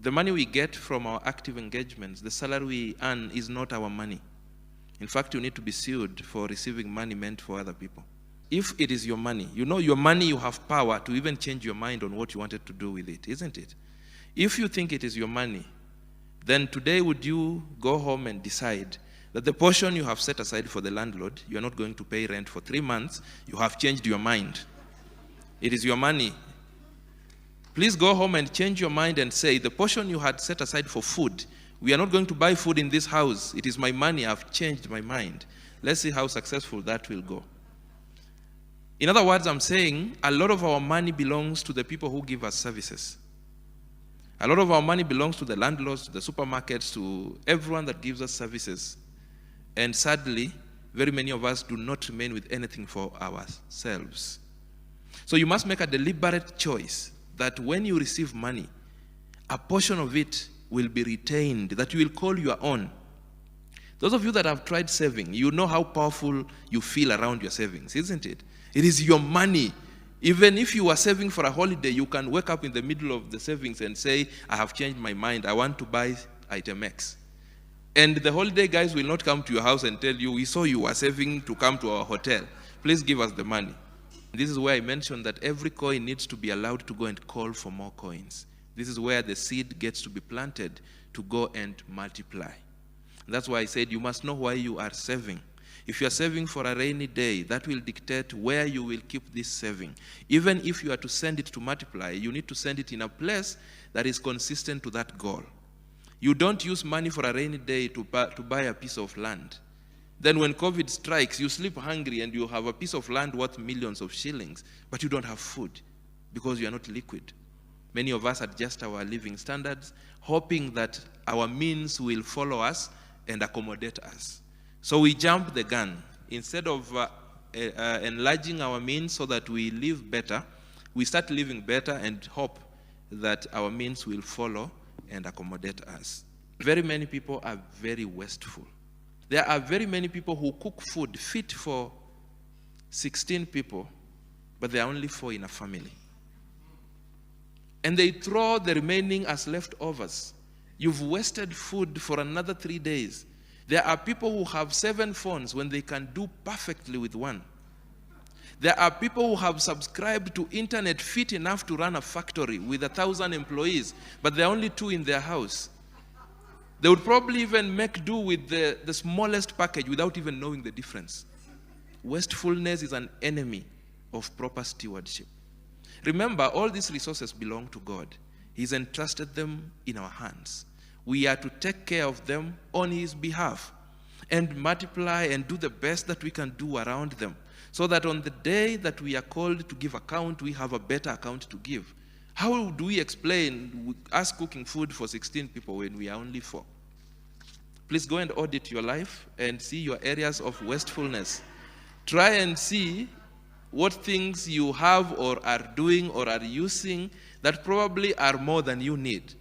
The money we get from our active engagements, the salary we earn, is not our money. In fact, you need to be sued for receiving money meant for other people. If it is your money, you know your money, you have power to even change your mind on what you wanted to do with it, isn't it? If you think it is your money, then today would you go home and decide that the portion you have set aside for the landlord, you are not going to pay rent for 3 months, you have changed your mind. It is your money. Please go home and change your mind and say, the portion you had set aside for food, we are not going to buy food in this house. It is my money. I've changed my mind. Let's see how successful that will go. In other words, I'm saying a lot of our money belongs to the people who give us services. A lot of our money belongs to the landlords, to the supermarkets, to everyone that gives us services. And sadly, very many of us do not remain with anything for ourselves. So you must make a deliberate choice that when you receive money, a portion of it will be retained, that you will call your own. Those of you that have tried saving, you know how powerful you feel around your savings, isn't it? It is your money. Even if you are saving for a holiday, you can wake up in the middle of the savings and say, I have changed my mind, I want to buy item X. And the holiday guys will not come to your house and tell you, we saw you were saving to come to our hotel. Please give us the money. This is where I mentioned that every coin needs to be allowed to go and call for more coins. This is where the seed gets to be planted to go and multiply. That's why I said you must know why you are saving. If you are saving for a rainy day, that will dictate where you will keep this saving. Even if you are to send it to multiply, you need to send it in a place that is consistent to that goal. You don't use money for a rainy day to buy a piece of land. Then when COVID strikes, you sleep hungry and you have a piece of land worth millions of shillings, but you don't have food because you are not liquid. Many of us adjust our living standards, hoping that our means will follow us and accommodate us. So we jump the gun. Instead of enlarging our means so that we live better, we start living better and hope that our means will follow and accommodate us. Very many people are very wasteful. There are very many people who cook food fit for 16 people, but there are only 4 in a family. And they throw the remaining as leftovers. You've wasted food for another 3 days. There are people who have 7 phones when they can do perfectly with 1. There are people who have subscribed to internet fit enough to run a factory with 1,000 employees, but there are only 2 in their house. They would probably even make do with the smallest package without even knowing the difference. Wastefulness is an enemy of proper stewardship. Remember, all these resources belong to God. He's entrusted them in our hands. We are to take care of them on His behalf and multiply and do the best that we can do around them, so that on the day that we are called to give account, we have a better account to give. How do we explain us cooking food for 16 people when we are only 4? Please go and audit your life and see your areas of wastefulness. Try and see what things you have or are doing or are using that probably are more than you need.